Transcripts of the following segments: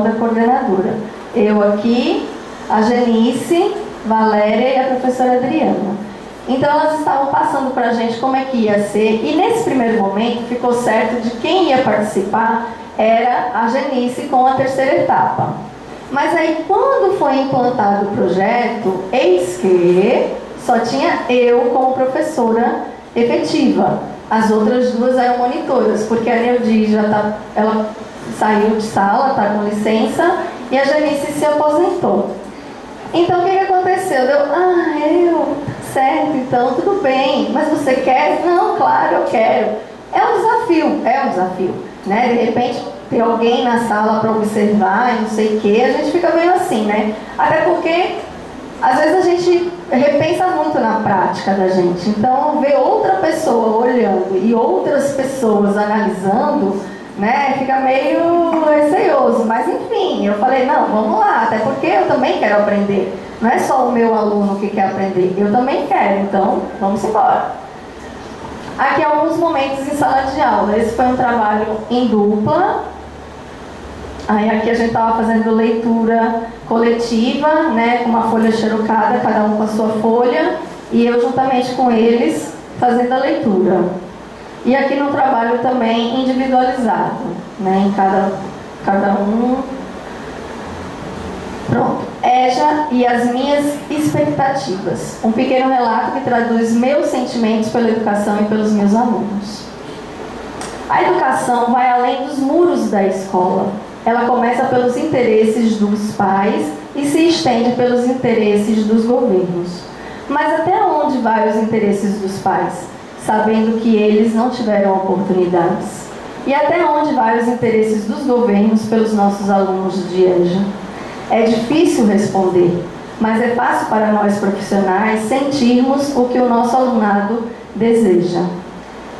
da coordenadora. Eu aqui, a Janice, Valéria e a professora Adriana. Então elas estavam passando para a gente como é que ia ser, e nesse primeiro momento ficou certo de quem ia participar era a Janice com a terceira etapa. Mas aí quando foi implantado o projeto, eis que só tinha eu como professora efetiva. As outras duas eram monitoras, porque a Neudi ela saiu de sala, está com licença, e a Janice se aposentou. Então o que aconteceu? Certo, então tudo bem, mas você quer? Não, claro, eu quero. É um desafio, né? De repente tem alguém na sala para observar, não sei o que, a gente fica meio assim, né? Até porque às vezes a gente repensa muito na prática da gente. Então ver outra pessoa olhando e outras pessoas analisando, né, fica meio receoso, mas enfim, eu falei, não, vamos lá, até porque eu também quero aprender. Não é só o meu aluno que quer aprender, eu também quero, então vamos embora. Aqui alguns momentos em sala de aula. Esse foi um trabalho em dupla. Aí aqui a gente estava fazendo leitura coletiva, né, com uma folha xerocada, cada um com a sua folha, e eu juntamente com eles fazendo a leitura. E aqui no trabalho também individualizado, né, em cada um. Pronto. EJA e as minhas expectativas. Um pequeno relato que traduz meus sentimentos pela educação e pelos meus alunos. A educação vai além dos muros da escola. Ela começa pelos interesses dos pais e se estende pelos interesses dos governos. Mas até onde vai os interesses dos pais, sabendo que eles não tiveram oportunidades? E até onde vai os interesses dos governos pelos nossos alunos de EJA? É difícil responder, mas é fácil para nós profissionais sentirmos o que o nosso alunado deseja.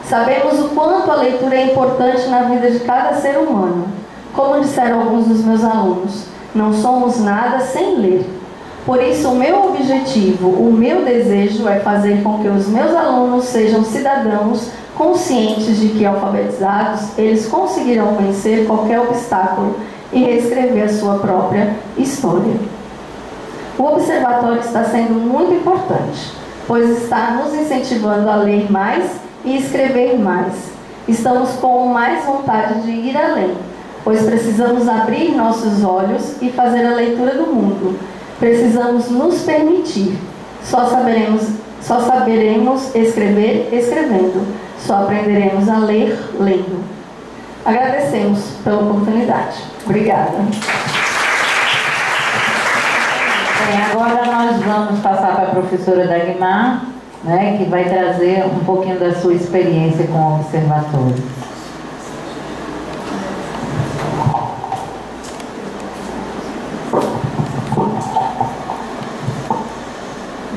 Sabemos o quanto a leitura é importante na vida de cada ser humano. Como disseram alguns dos meus alunos, não somos nada sem ler. Por isso, o meu objetivo, o meu desejo é fazer com que os meus alunos sejam cidadãos conscientes de que, alfabetizados, eles conseguirão vencer qualquer obstáculo e reescrever a sua própria história. O observatório está sendo muito importante, pois está nos incentivando a ler mais e escrever mais. Estamos com mais vontade de ir além, pois precisamos abrir nossos olhos e fazer a leitura do mundo. Precisamos nos permitir. Só saberemos escrever escrevendo. Só aprenderemos a ler lendo. Agradecemos pela oportunidade. Obrigada. Agora nós vamos passar para a professora Dagmar, né, que vai trazer um pouquinho da sua experiência com o observatório.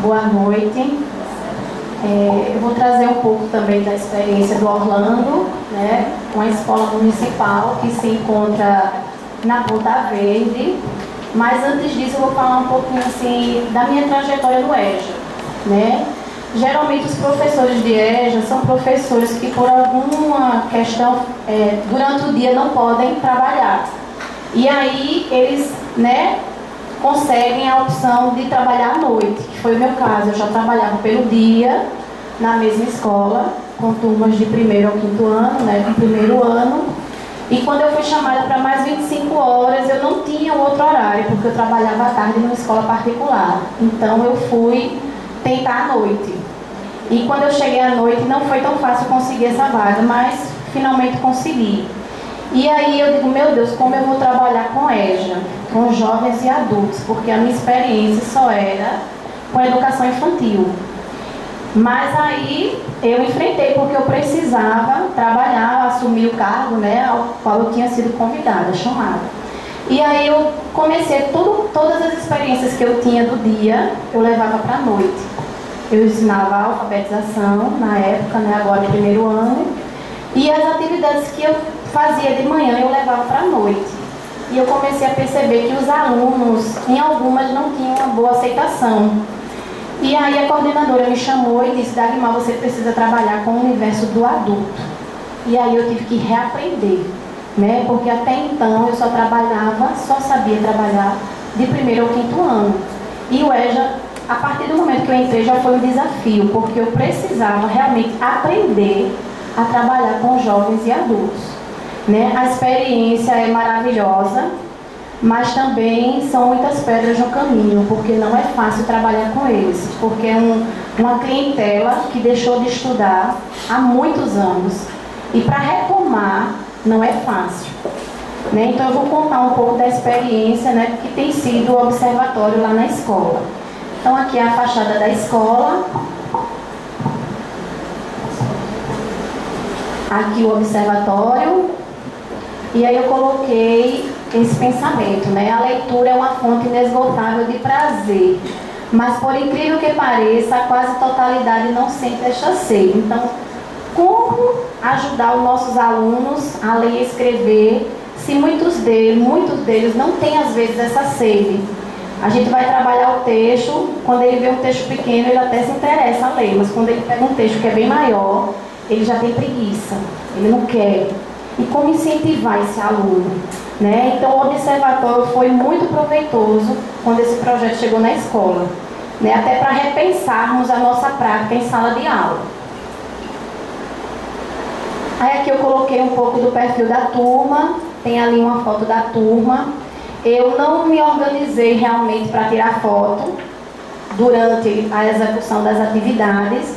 Boa noite. Eu vou trazer um pouco também da experiência do Orlando, né, uma escola municipal que se encontra na Ponta Verde. Mas antes disso eu vou falar um pouquinho assim da minha trajetória no EJA, né? Geralmente os professores de EJA são professores que por alguma questão durante o dia não podem trabalhar. E aí eles, né, conseguem a opção de trabalhar à noite, que foi o meu caso. Eu já trabalhava pelo dia, na mesma escola, com turmas de primeiro ao quinto ano, né, no primeiro ano. E quando eu fui chamada para mais 25 horas, eu não tinha outro horário, porque eu trabalhava à tarde numa escola particular. Então eu fui tentar à noite. E quando eu cheguei à noite, não foi tão fácil conseguir essa vaga, mas finalmente consegui. E aí eu digo, meu Deus, como eu vou trabalhar com EJA, com jovens e adultos, porque a minha experiência só era com educação infantil. Mas aí eu enfrentei, porque eu precisava trabalhar, assumir o cargo, né, ao qual eu tinha sido convidada, chamada. E aí eu comecei, todas as experiências que eu tinha do dia, eu levava para a noite. Eu ensinava a alfabetização na época, né, agora no primeiro ano, e as atividades que eu fazia de manhã eu levava para a noite. E eu comecei a perceber que os alunos, em algumas, não tinham uma boa aceitação. E aí a coordenadora me chamou e disse, Dagmar, você precisa trabalhar com o universo do adulto. E aí eu tive que reaprender, né? Porque até então eu só sabia trabalhar de primeiro ao quinto ano. E o EJA, a partir do momento que eu entrei, já foi um desafio, porque eu precisava realmente aprender a trabalhar com jovens e adultos, né? A experiência é maravilhosa, mas também são muitas pedras no caminho, porque não é fácil trabalhar com eles, porque é uma clientela que deixou de estudar há muitos anos, e para retomar não é fácil, né? Então eu vou contar um pouco da experiência, né, que tem sido o observatório lá na escola. Então aqui é a fachada da escola, aqui o observatório, e aí eu coloquei esse pensamento, né? A leitura é uma fonte inesgotável de prazer, mas por incrível que pareça, a quase totalidade não sente esta sede. Então, como ajudar os nossos alunos a ler e escrever, se muitos deles não têm às vezes essa sede? A gente vai trabalhar o texto, quando ele vê um texto pequeno, ele até se interessa a ler, mas quando ele pega um texto que é bem maior, ele já tem preguiça, ele não quer. E como incentivar esse aluno, né? Então o observatório foi muito proveitoso quando esse projeto chegou na escola, né? Até para repensarmos a nossa prática em sala de aula. Aí aqui eu coloquei um pouco do perfil da turma, tem ali uma foto da turma. Eu não me organizei realmente para tirar foto durante a execução das atividades.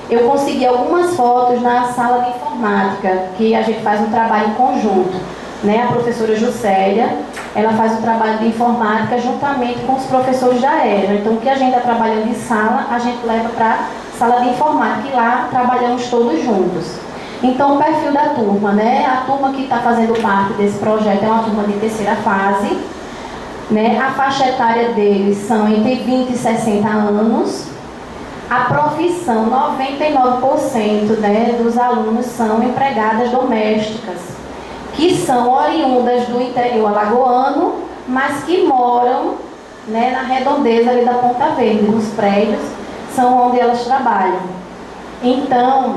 Eu consegui algumas fotos na sala de informática, que a gente faz um trabalho em conjunto, né? A professora Juscelia, ela faz o trabalho de informática juntamente com os professores da EJA. Então, o que a gente está trabalhando em sala, a gente leva para a sala de informática, e lá trabalhamos todos juntos. Então, o perfil da turma, né? A turma que está fazendo parte desse projeto é uma turma de terceira fase, né? A faixa etária deles são entre 20 e 60 anos. A profissão, 99%, né, dos alunos são empregadas domésticas, que são oriundas do interior alagoano, mas que moram, né, na redondeza ali da Ponta Verde, nos prédios, são onde elas trabalham. Então,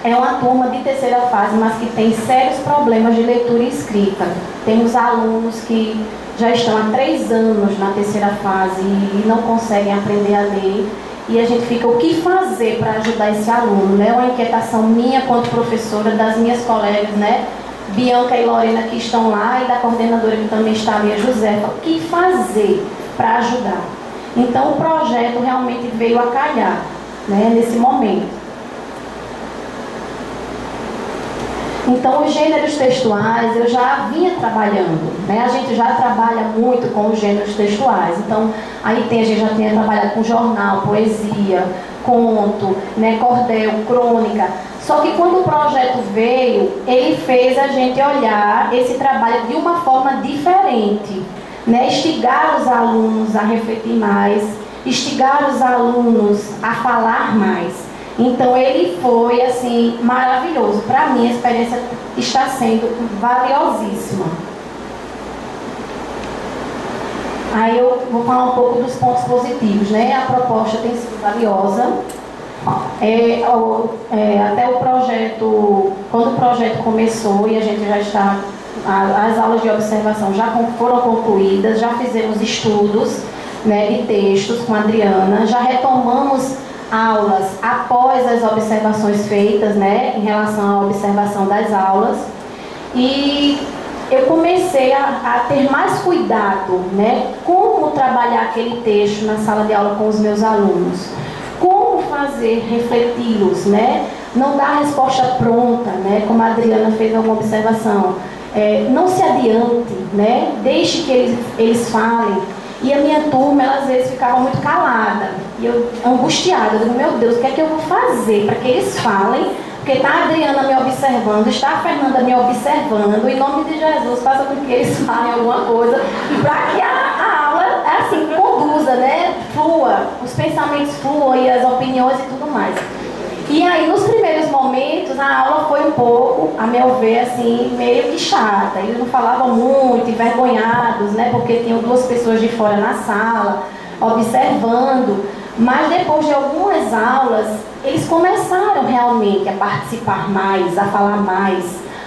é uma turma de terceira fase, mas que tem sérios problemas de leitura e escrita. Temos alunos que já estão há 3 anos na terceira fase e não conseguem aprender a ler. E a gente fica, o que fazer para ajudar esse aluno, né? Uma inquietação minha quanto professora, das minhas colegas, né? Bianca e Lorena, que estão lá, e da coordenadora que também está ali, a Josefa, o que fazer para ajudar? Então o projeto realmente veio a calhar, né, nesse momento. Então, os gêneros textuais eu já vinha trabalhando, né? A gente já trabalha muito com os gêneros textuais. Então, a gente já tinha trabalhado com jornal, poesia, conto, né, cordel, crônica. Só que quando o projeto veio, ele fez a gente olhar esse trabalho de uma forma diferente, né? Instigar os alunos a refletir mais, instigar os alunos a falar mais. Então ele foi assim maravilhoso. Para mim a experiência está sendo valiosíssima. Aí eu vou falar um pouco dos pontos positivos, né? A proposta tem sido valiosa. Até o projeto, quando o projeto começou e a gente já está, as aulas de observação já foram concluídas, já fizemos estudos, né, de textos com a Adriana, já retomamos aulas após as observações feitas, né, em relação à observação das aulas, e eu comecei a ter mais cuidado, né, como trabalhar aquele texto na sala de aula com os meus alunos, como fazer refleti-los, né, não dar a resposta pronta, né, como a Adriana fez alguma observação, não se adiante, né, deixe que eles falem. E a minha turma, ela às vezes ficava muito calada, e eu angustiada, eu digo, meu Deus, o que é que eu vou fazer para que eles falem? Porque está a Adriana me observando, está a Fernanda me observando, em nome de Jesus, faça com que eles falem alguma coisa, e para que a aula, assim, conduza, né, flua, os pensamentos fluam e as opiniões e tudo mais. E aí, nos primeiros momentos, a aula foi um pouco, a meu ver, assim, meio que chata. Eles não falavam muito, envergonhados, né? Porque tinham 2 pessoas de fora na sala, observando. Mas depois de algumas aulas, eles começaram realmente a participar mais, a falar mais,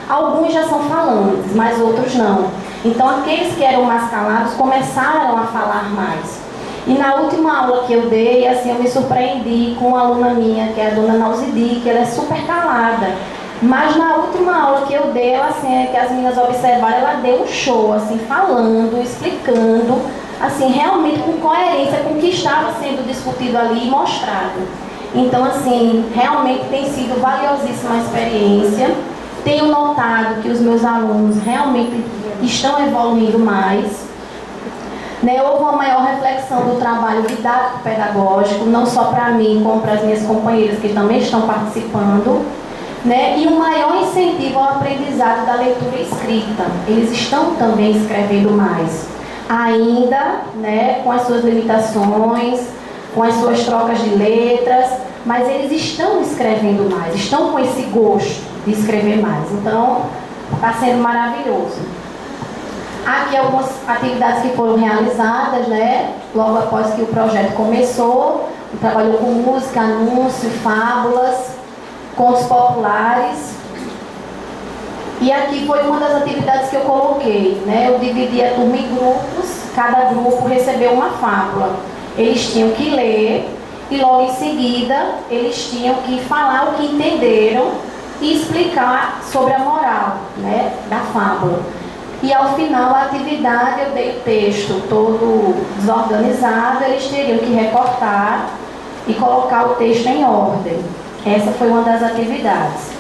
Alguns já são falantes, mas outros não. Então, aqueles que eram mais calados começaram a falar mais. E na última aula que eu dei, assim, eu me surpreendi com uma aluna minha, que é a dona Nauzidi, que ela é super calada. Mas na última aula que eu dei, ela, assim, que as meninas observaram, ela deu um show, assim, falando, explicando, assim, realmente com coerência com o que estava sendo discutido ali e mostrado. Então, assim, realmente tem sido valiosíssima a experiência. Tenho notado que os meus alunos realmente estão evoluindo mais. Né, houve uma maior reflexão do trabalho didático-pedagógico, não só para mim, como para as minhas companheiras que também estão participando. Né, e um maior incentivo ao aprendizado da leitura escrita. Eles estão também escrevendo mais. Ainda, né, com as suas limitações, com as suas trocas de letras, mas eles estão escrevendo mais, estão com esse gosto de escrever mais. Então, está sendo maravilhoso. Aqui algumas atividades que foram realizadas, né, logo após que o projeto começou. Trabalhou com música, anúncio, fábulas, contos populares. E aqui foi uma das atividades que eu coloquei, né? Eu dividi a turma em grupos, cada grupo recebeu uma fábula. Eles tinham que ler e logo em seguida eles tinham que falar o que entenderam e explicar sobre a moral, né, da fábula. E ao final da atividade eu dei o texto todo desorganizado, eles teriam que recortar e colocar o texto em ordem. Essa foi uma das atividades.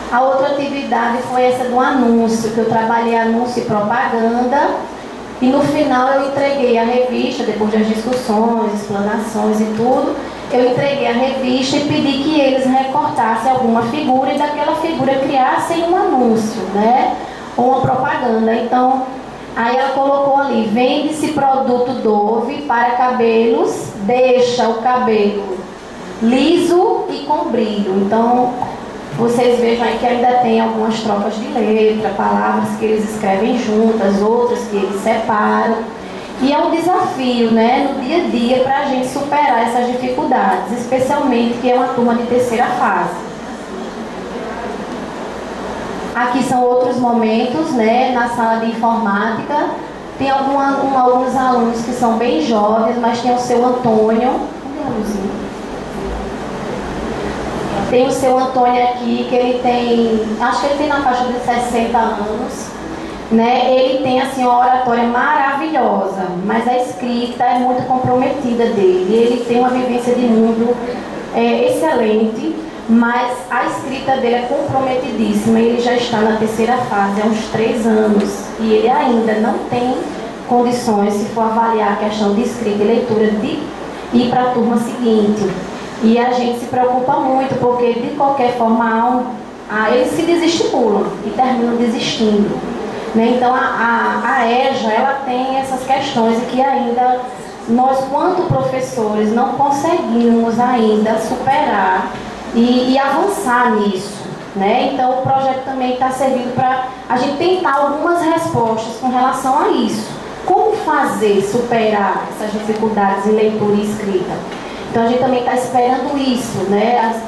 A outra atividade foi essa do anúncio, que eu trabalhei anúncio e propaganda. E no final eu entreguei a revista, depois das discussões, explanações e tudo, eu entreguei a revista e pedi que eles recortassem alguma figura e daquela figura criassem um anúncio, né? Ou uma propaganda. Então, aí ela colocou ali: vende-se produto Dove para cabelos, deixa o cabelo liso e com brilho. Então, vocês vejam aí que ainda tem algumas trocas de letra, palavras que eles escrevem juntas, outras que eles separam. E é um desafio, né, no dia a dia, para a gente superar essas dificuldades, especialmente que é uma turma de terceira fase. Aqui são outros momentos, né, na sala de informática. Tem alguns alunos que são bem jovens, mas tem o seu Antônio. Cadê a luzinha? Tem o seu Antônio aqui, que ele tem, acho que ele tem na faixa de 60 anos, né? Ele tem, assim, uma oratória maravilhosa, mas a escrita é muito comprometida dele. Ele tem uma vivência de mundo excelente, mas a escrita dele é comprometidíssima. Ele já está na terceira fase há uns 3 anos e ele ainda não tem condições, se for avaliar a questão de escrita e leitura, de ir para a turma seguinte. E a gente se preocupa muito, porque de qualquer forma eles se desestimulam e terminam desistindo. Né? Então a EJA, ela tem essas questões que ainda nós, quanto professores, não conseguimos ainda superar e avançar nisso. Né? Então o projeto também está servindo para a gente tentar algumas respostas com relação a isso. Como fazer, superar essas dificuldades em leitura e escrita? Então a gente também está esperando isso, né,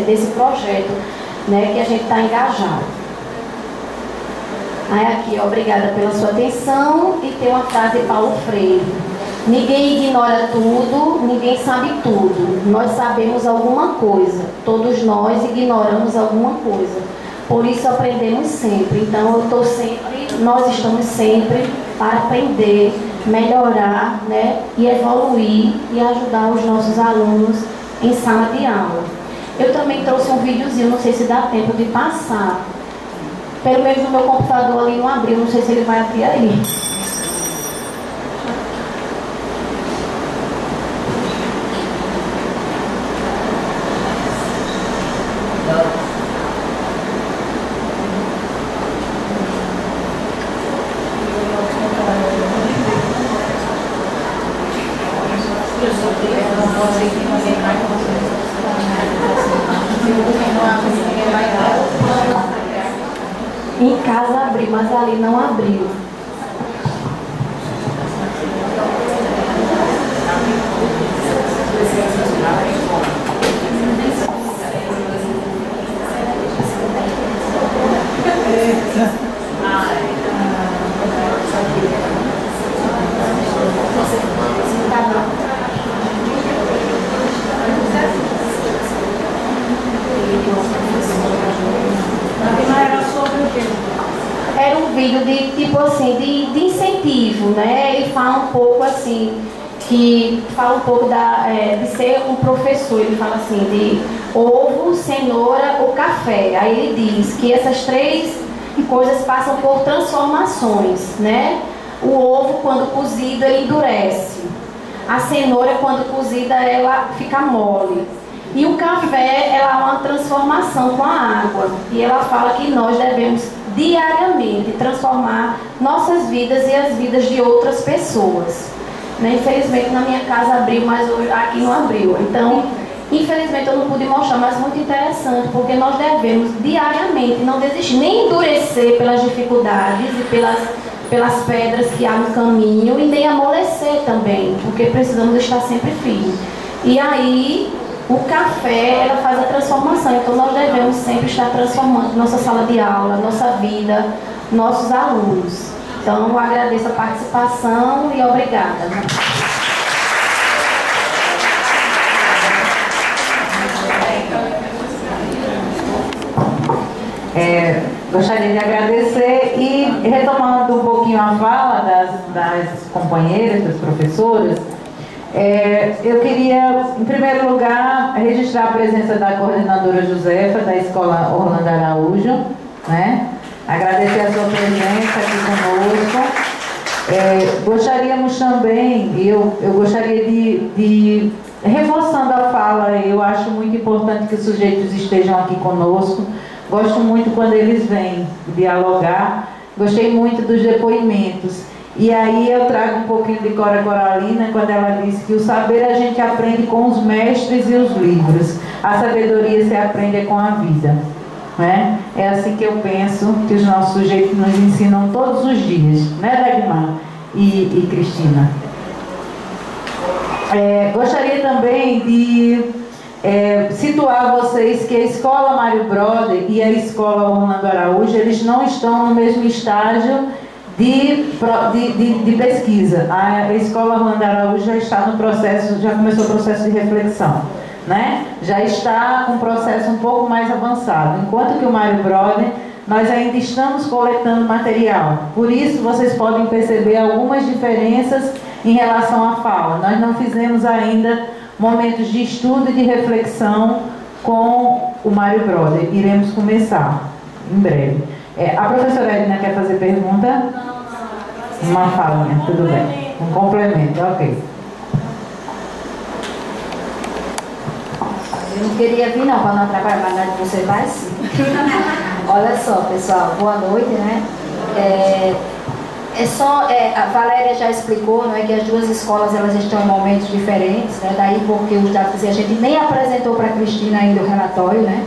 desse projeto, né, que a gente está engajado. Aí aqui, obrigada pela sua atenção, e tem uma frase de Paulo Freire: ninguém ignora tudo, ninguém sabe tudo. Nós sabemos alguma coisa, todos nós ignoramos alguma coisa. Por isso aprendemos sempre. Então nós estamos sempre para aprender, melhorar, né, e evoluir e ajudar os nossos alunos em sala de aula. Eu também trouxe um videozinho, não sei se dá tempo de passar. Pelo menos no meu computador ali não abriu, não sei se ele vai abrir aí. Em casa abriu, mas ali não abriu. Era um vídeo de tipo assim, de incentivo, né? Ele fala um pouco assim, que fala um pouco de ser um professor. Ele fala assim, de ovo, cenoura ou café. Aí ele diz que essas três coisas passam por transformações, né? O ovo, quando cozido, ele endurece. A cenoura, quando cozida, ela fica mole. E o café, ela é uma transformação com a água. E ela fala que nós devemos diariamente transformar nossas vidas e as vidas de outras pessoas. Né? Infelizmente, na minha casa abriu, mas hoje aqui não abriu. Então, infelizmente, eu não pude mostrar, mas muito interessante, porque nós devemos diariamente não desistir, nem endurecer pelas dificuldades e pelas pedras que há no caminho, e nem amolecer também, porque precisamos estar sempre firmes. E aí, o café, ela faz a transformação, então nós devemos sempre estar transformando nossa sala de aula, nossa vida, nossos alunos. Então, eu agradeço a participação e obrigada. Gostaria de agradecer e, retomando um pouquinho a fala das companheiras, das professoras, eu queria, em primeiro lugar, registrar a presença da coordenadora Josefa, da Escola Orlando Araújo, né? Agradecer a sua presença aqui conosco. Gostaríamos também, eu gostaria de reforçando a fala, eu acho muito importante que os sujeitos estejam aqui conosco. Gosto muito quando eles vêm dialogar. Gostei muito dos depoimentos. E aí eu trago um pouquinho de Cora Coralina, quando ela disse que o saber a gente aprende com os mestres e os livros. A sabedoria se aprende com a vida. Né? É assim que eu penso que os nossos sujeitos nos ensinam todos os dias. Né, Dagmar e Cristina? Gostaria também de situar vocês que a Escola Mário Brother e a Escola Orlando Araújo, eles não estão no mesmo estágio de pesquisa. A Escola Orlando Araújo já está no processo, já começou o processo de reflexão, né? Já está com um processo um pouco mais avançado, enquanto que o Mário Brother, nós ainda estamos coletando material. Por isso, vocês podem perceber algumas diferenças em relação à fala. Nós não fizemos ainda momentos de estudo e de reflexão com o Mário Brother. Iremos começar em breve. A professora Edna quer fazer pergunta? Uma falinha, tudo bem. Um complemento, ok. Eu não queria vir não, para não atrapalhar, mas você vai sim. Olha só, pessoal, boa noite, né? A Valéria já explicou, não é, que as duas escolas elas estão em momentos diferentes, né? Daí porque os dados a gente nem apresentou para a Cristina ainda o relatório, né?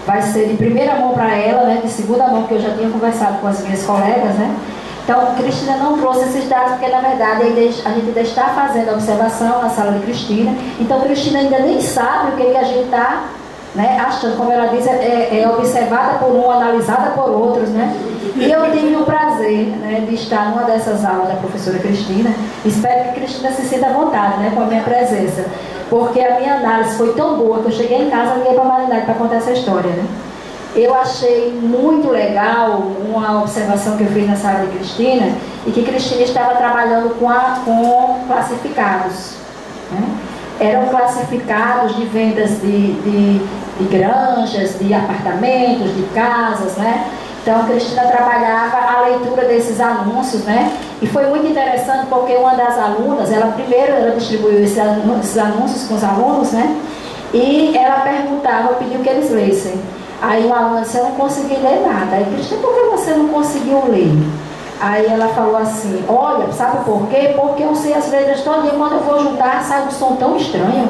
Vai ser de primeira mão para ela, né? De segunda mão, que eu já tinha conversado com as minhas colegas, né? Então, Cristina não trouxe esses dados porque, na verdade, a gente ainda está fazendo a observação na sala de Cristina. Então, Cristina ainda nem sabe o que a gente está, né, achando. Como ela diz, é observada por um, analisada por outros, né? E eu tive o prazer, né, de estar numa dessas aulas da professora Cristina. Espero que Cristina se sinta à vontade, né, com a minha presença. Porque a minha análise foi tão boa que eu cheguei em casa e liguei para a Marinete para contar essa história, né? Eu achei muito legal uma observação que eu fiz na sala de Cristina, e que Cristina estava trabalhando com classificados, né? Eram classificados de vendas de granjas, de apartamentos, de casas, né? Então, Cristina trabalhava a leitura desses anúncios, né? E foi muito interessante porque uma das alunas, ela distribuiu esses anúncios com os alunos, né? E ela perguntava, pediu que eles lessem. Aí uma aluna disse, eu não consegui ler nada. Aí, Cristina, por que você não conseguiu ler? Aí ela falou assim, olha, sabe por quê? Porque eu sei as letras todas e quando eu vou juntar sai um som tão estranho.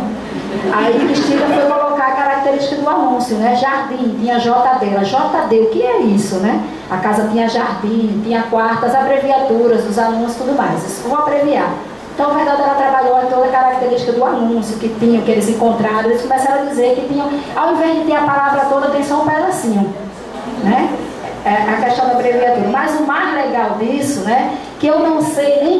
Aí Cristina foi colocar a característica do anúncio, né? Jardim, tinha JD. Ela, JD, o que é isso, né? A casa tinha jardim, tinha quarto, as abreviaturas dos anúncios e tudo mais. Vou abreviar. Então, na verdade, ela trabalhou em toda a característica do anúncio que tinham, que eles encontraram. Eles começaram a dizer que tinham, ao invés de ter a palavra toda, tem só um pedacinho, né? a questão da abreviatura. Mas o mais legal disso, né, que eu não sei nem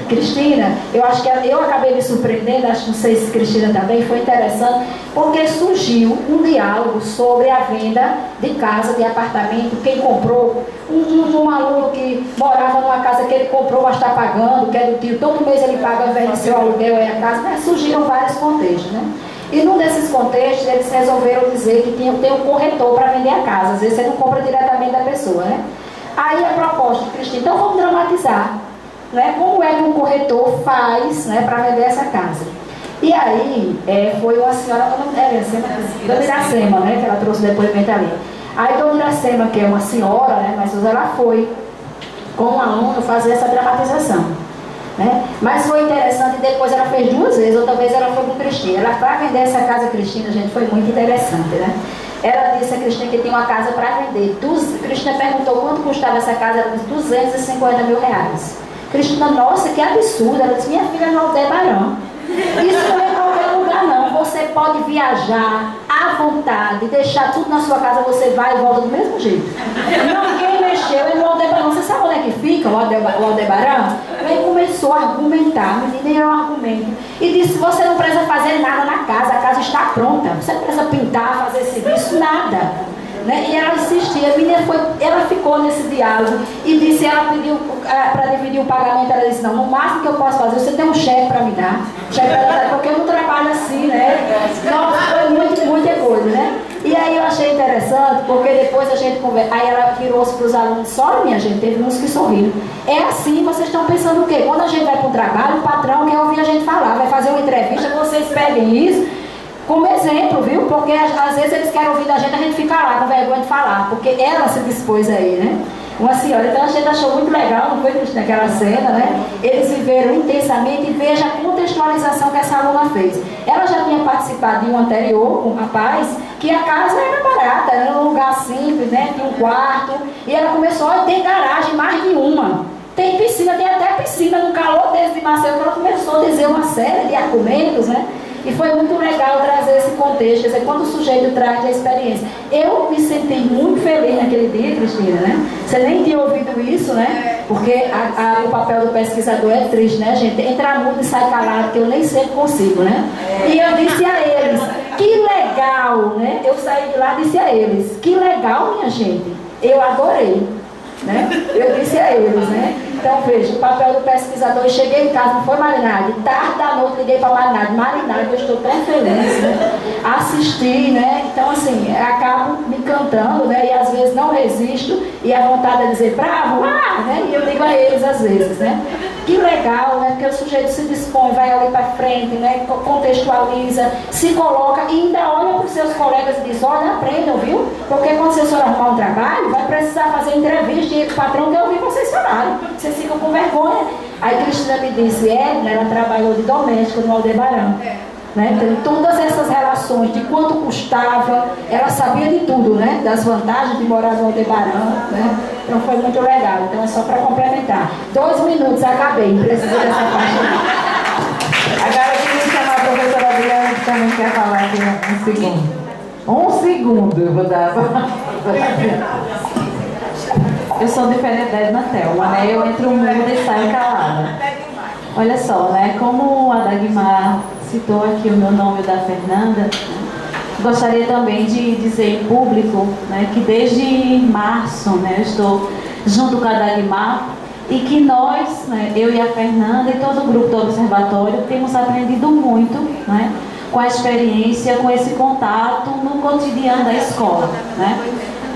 Cristina, eu acho que eu acabei me surpreendendo, acho que não sei se Cristina também, foi interessante, porque surgiu um diálogo sobre a venda de casa, de apartamento, quem comprou, um aluno que morava numa casa que ele comprou, mas está pagando, que é do tio, todo mês ele paga o seu aluguel e a casa, né? Surgiram vários contextos, né? E num desses contextos, eles resolveram dizer que tem um corretor para vender a casa. Às vezes você não compra diretamente da pessoa, né? Aí a proposta de Cristina, então vamos dramatizar, né? Como é que um corretor faz, né, para vender essa casa? E aí, foi uma senhora, Dona Iracema, né, que ela trouxe o depoimento ali. Aí Dona Iracema, que é uma senhora, né, mas ela foi com um aluno fazer essa dramatização. Né? Mas foi interessante, depois ela fez 2 vezes, outra vez ela foi com Cristina. Ela, para vender essa casa, Cristina, gente, foi muito interessante, né? Ela disse a Cristina que tinha uma casa para vender. Cristina perguntou quanto custava essa casa, ela disse 250 mil reais. Cristina, nossa, que absurdo. Ela disse, minha filha, não Aldebarão. Isso não é em qualquer lugar, não. Você pode viajar à vontade, deixar tudo na sua casa, você vai e volta do mesmo jeito. Ninguém mexeu em Aldebarão. Você sabe onde é que fica o Aldebarão? Ele começou a argumentar, menina, era um argumento. E disse, você não precisa fazer nada na casa, a casa está pronta. Você não precisa pintar, fazer serviço, nada. Né? E ela insistia, a menina ela ficou nesse diálogo e disse, ela pediu para dividir o pagamento, ela disse, não, no máximo que eu posso fazer, você tem um cheque para me dar, porque eu não trabalho assim, né? Nossa, foi muita coisa, né? E aí eu achei interessante, porque depois a gente conversa, aí ela virou-se para os alunos, só minha gente, teve uns que sorriram. É assim, vocês estão pensando o quê? Quando a gente vai para o trabalho, o patrão quer ouvir a gente falar, vai fazer uma entrevista, vocês peguem isso como exemplo, viu? Porque às vezes eles querem ouvir da gente, a gente fica lá com vergonha de falar, porque ela se dispôs aí, né? Uma senhora, então a gente achou muito legal, não foi, Cristina, aquela cena, né? Eles viveram intensamente e veja a contextualização que essa aluna fez. Ela já tinha participado de um anterior com um rapaz, que a casa era barata, era um lugar simples, né? Tinha um quarto, e ela começou a ter garagem, mais de uma. Tem piscina, tem até piscina no calor desse de Marcelo, ela começou a dizer uma série de argumentos, né? E foi muito legal trazer esse contexto, quer dizer, quando o sujeito traz a experiência. Eu me senti muito feliz naquele dia, Cristina, né? Você nem tinha ouvido isso, né? Porque o papel do pesquisador é triste, né, gente? Entra mudo e sai calado, que eu nem sempre consigo, né? E eu disse a eles, que legal, né? Eu saí de lá e disse a eles, que legal, minha gente. Eu adorei, né? Eu disse a eles, né? Então, veja, o papel do pesquisador, eu cheguei em casa, não foi Marinade, tarde da noite liguei para Marinade, eu estou tão feliz, né? Assisti, né? Então, assim, acabo me cantando, né? E às vezes não resisto, e a vontade é dizer, bravo, né? E eu digo a eles às vezes, né? Que legal, né? Porque o sujeito se dispõe, vai ali para frente, né? Contextualiza, se coloca e ainda olha para os seus colegas e diz, olha, aprendam, viu? Porque quando vocês forem arrumar um trabalho, vai precisar fazer entrevista e o patrão quer ouvir vocês falarem. Vocês ficam com vergonha. Aí Cristina me disse, ela trabalhou de doméstica no Aldebarão. Né? Então, todas essas relações de quanto custava, ela sabia de tudo, né? Das vantagens de morar no Aldebarão, né? Então foi muito legal. Então é só para complementar. 2 minutos, acabei. Precisei dessa parte. Agora eu queria chamar a professora Adriana, que também quer falar aqui um segundo. 1 segundo eu vou dar. Eu sou diferente da Edna Thelma, né? Eu entro muda e saio calada. Olha só, né? Como a Dagmar citou aqui o meu nome e o da Fernanda, gostaria também de dizer em público, né, que desde março, né, eu estou junto com a Dagmar e que nós, né, eu e a Fernanda e todo o grupo do Observatório, temos aprendido muito, né, com a experiência, com esse contato no cotidiano da escola, né?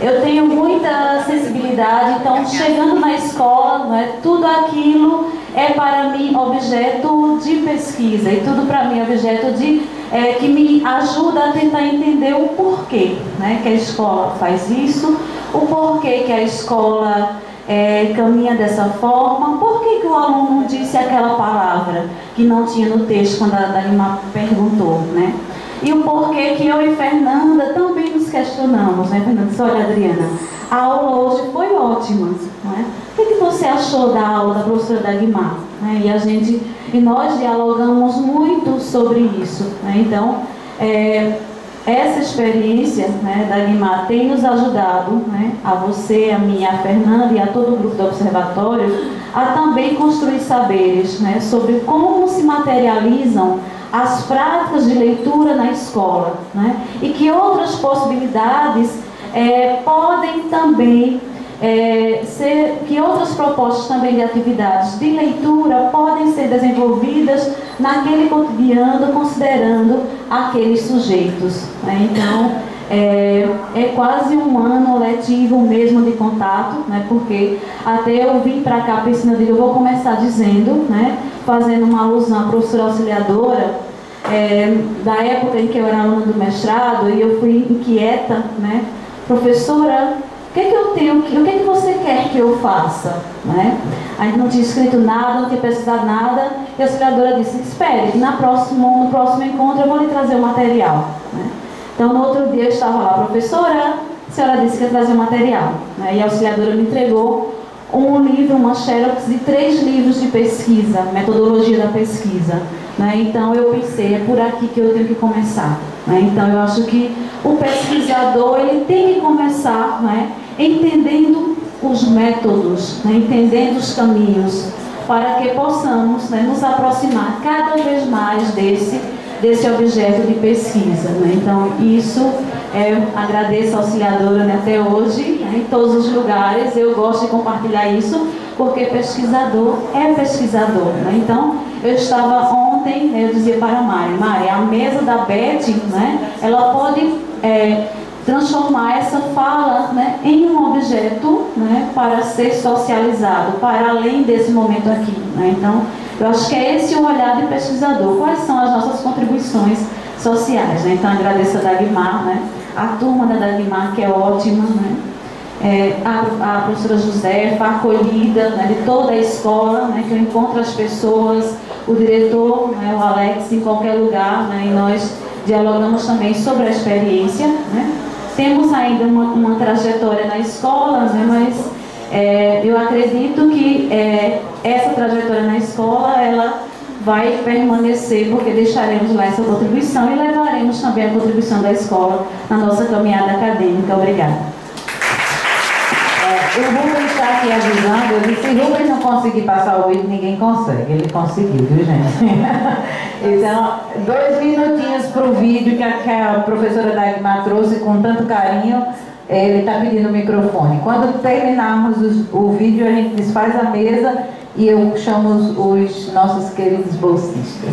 Eu tenho muita sensibilidade, então chegando na escola, né, tudo aquilo é para mim objeto de pesquisa e tudo para mim objeto de que me ajuda a tentar entender o porquê, né, que a escola faz isso, o porquê que a escola caminha dessa forma, por que o aluno disse aquela palavra que não tinha no texto quando a Dagmar perguntou, né? E o porquê que eu e Fernanda também nos questionamos, né, Fernanda? Olha, Adriana, a aula hoje foi ótima, né? O que você achou da aula da professora Dagmar? Né? E nós dialogamos muito sobre isso, né? Então, essa experiência, né, da Guimar tem nos ajudado, né, a você, a mim, a Fernanda e a todo o grupo do Observatório, a também construir saberes, né, sobre como se materializam as práticas de leitura na escola, né, e que outras possibilidades podem também que outras propostas também de atividades de leitura podem ser desenvolvidas naquele cotidiano, considerando aqueles sujeitos, né? Então, é quase um ano letivo mesmo de contato, né? Porque até eu vim para cá pensando, eu vou começar dizendo, né? Fazendo uma alusão à professora auxiliadora, da época em que eu era aluna do mestrado, e eu fui inquieta, né? Professora, o que é que eu tenho, o que é que você quer que eu faça? Né? A gente não tinha escrito nada, não tinha pesquisado nada, e a auxiliadora disse, espere, no próximo encontro eu vou lhe trazer o material. Né? Então, no outro dia eu estava lá, professora, a senhora disse que ia trazer o material. Né? E a auxiliadora me entregou um livro, uma xerox de 3 livros de pesquisa, metodologia da pesquisa. Né? Então, eu pensei, é por aqui que eu tenho que começar. Né? Então, eu acho que o pesquisador ele tem que começar, né, entendendo os métodos, né, entendendo os caminhos, para que possamos, né, nos aproximar cada vez mais desse objeto de pesquisa. Né? Então, isso, agradeço a auxiliadora, né, até hoje, né, em todos os lugares, eu gosto de compartilhar isso, porque pesquisador é pesquisador. Né? Então, eu estava ontem, eu dizia para a Mari, a mesa da Beth, né, ela pode transformar essa fala, né, em um objeto, né, para ser socializado, para além desse momento aqui. Né? Então, eu acho que é esse o olhar de pesquisador. Quais são as nossas contribuições sociais? Né? Então, agradeço a Dagmar, né, a turma da Dagmar, que é ótima, né? A professora Josefa, a acolhida, né, de toda a escola, né, que eu encontro as pessoas, o diretor, né, o Alex, em qualquer lugar, né, e nós dialogamos também sobre a experiência. Né? Temos ainda uma trajetória na escola, né, mas eu acredito que essa trajetória na escola ela vai permanecer, porque deixaremos lá essa contribuição e levaremos também a contribuição da escola na nossa caminhada acadêmica. Obrigada. O Rubens está aqui avisando, eu disse, se Rubens não conseguir passar o vídeo, ninguém consegue. Ele conseguiu, viu, gente? Então, 2 minutinhos para o vídeo que a professora Dagmar trouxe com tanto carinho. Ele está pedindo o microfone. Quando terminarmos o vídeo, a gente desfaz a mesa e eu chamo os nossos queridos bolsistas.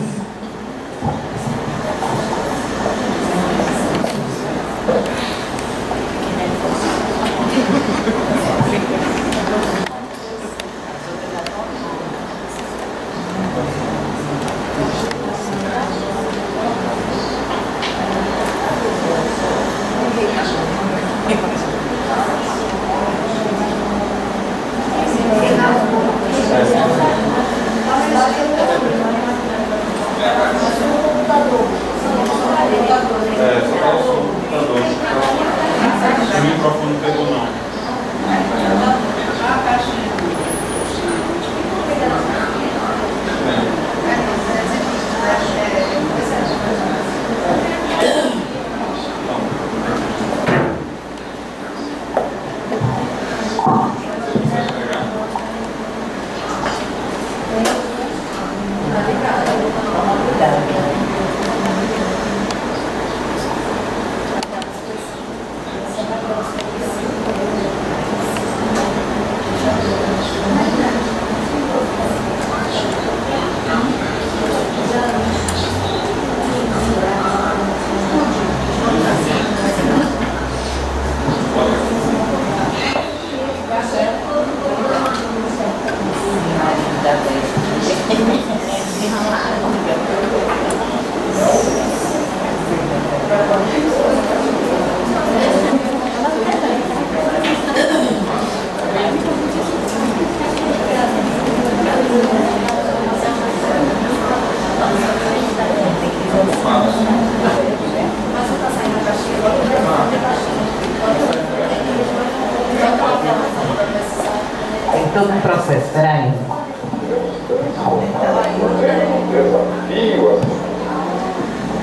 Tem todo um processo, espera aí.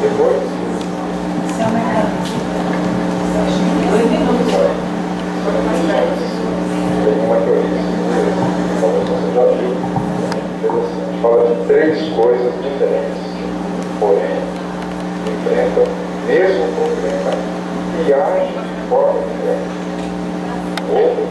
Depois? três coisas diferentes, porém enfrentam o mesmo problema e agem de forma diferente. O outro